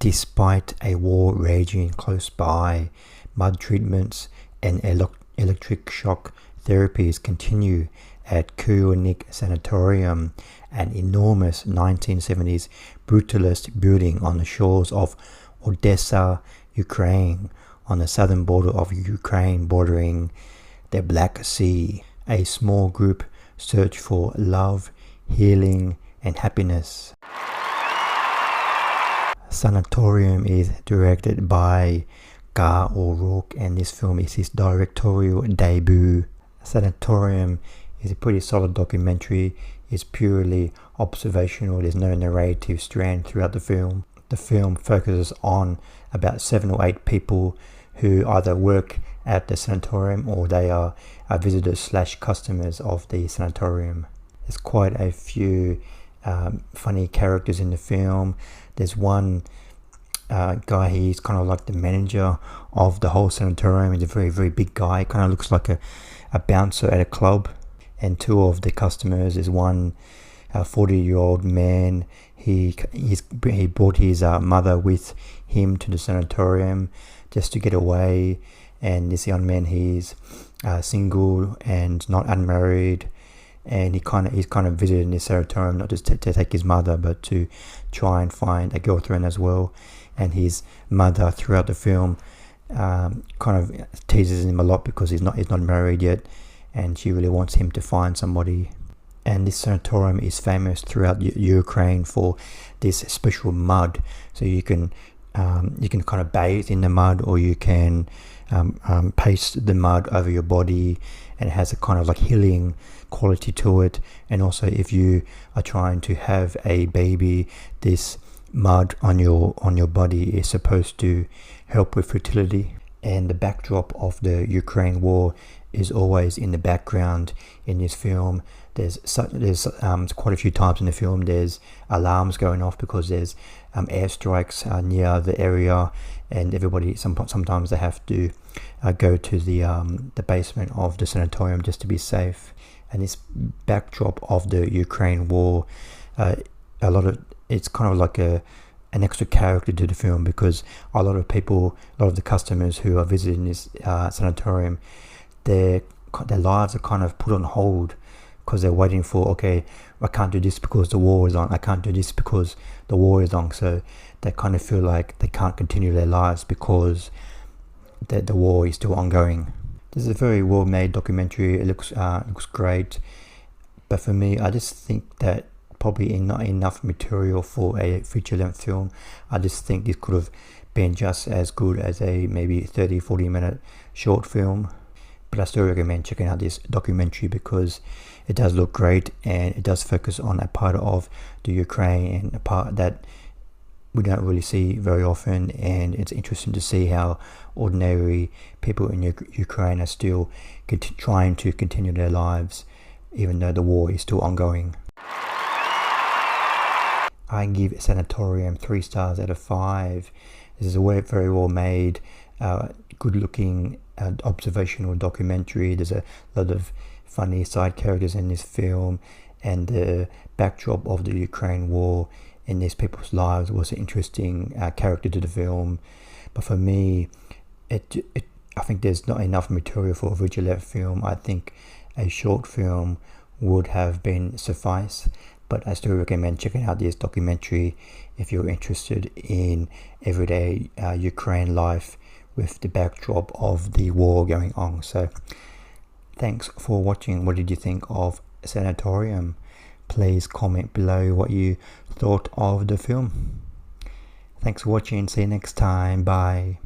Despite a war raging close by, mud treatments and electric shock therapies continue at Sanatorium, an enormous 1970s brutalist building on the shores of Odesa, Ukraine, on the southern border of Ukraine bordering the Black Sea. A small group search for love, healing, and happiness. Sanatorium is directed by Gar O'Rourke, and this film is his directorial debut. Sanatorium is a pretty solid documentary. It's purely observational. There's no narrative strand throughout the film. The film focuses on about 7 or 8 people who either work at the sanatorium or they are visitors / customers of the sanatorium. There's quite a few funny characters in the film. There's one guy, he's kind of like the manager of the whole sanatorium. He's a very, very big guy. Kind of looks like a bouncer at a club. And 2 of the customers is one 40-year-old man. He brought his mother with him to the sanatorium just to get away. And this young man, he's single and not unmarried. And he's kind of visiting the sanatorium not just to take his mother, but to try and find a girlfriend as well. And his mother throughout the film kind of teases him a lot because he's not married yet, and she really wants him to find somebody. And this sanatorium is famous throughout Ukraine for this special mud. So you can kind of bathe in the mud, or you can paste the mud over your body, and it has a kind of like healing quality to it. And also, if you are trying to have a baby, this mud on your body is supposed to help with fertility. And the backdrop of the Ukraine war is always in the background in this film. There's quite a few times in the film there's alarms going off because there's airstrikes near the area, and everybody sometimes they have to go to the basement of the sanatorium just to be safe. And this backdrop of the Ukraine war, it's kind of like an extra character to the film, because a lot of the customers who are visiting this sanatorium, their lives are kind of put on hold because they're waiting for, okay, I can't do this because the war is on, I can't do this because the war is on. So they kind of feel like they can't continue their lives because the war is still ongoing. This is a very well made documentary. It looks great, but for me, I just think that probably not enough material for a feature-length film. I just think this could have been just as good as a maybe 30-40 minute short film. But I still recommend checking out this documentary because it does look great, and it does focus on a part of the Ukraine, and a part that we don't really see very often. And it's interesting to see how ordinary people in Ukraine are still trying to continue their lives even though the war is still ongoing. I give Sanatorium 3 stars out of 5. This is a very well made, good looking observational documentary. There's a lot of funny side characters in this film, and the backdrop of the Ukraine war in these people's lives was an interesting character to the film. But for me, I think there's not enough material for a feature-length film. I think a short film would have been suffice. But I still recommend checking out this documentary if you're interested in everyday Ukraine life with the backdrop of the war going on. So thanks for watching. What did you think of Sanatorium? Please comment below what you thought of the film. Thanks for watching. See you next time. Bye.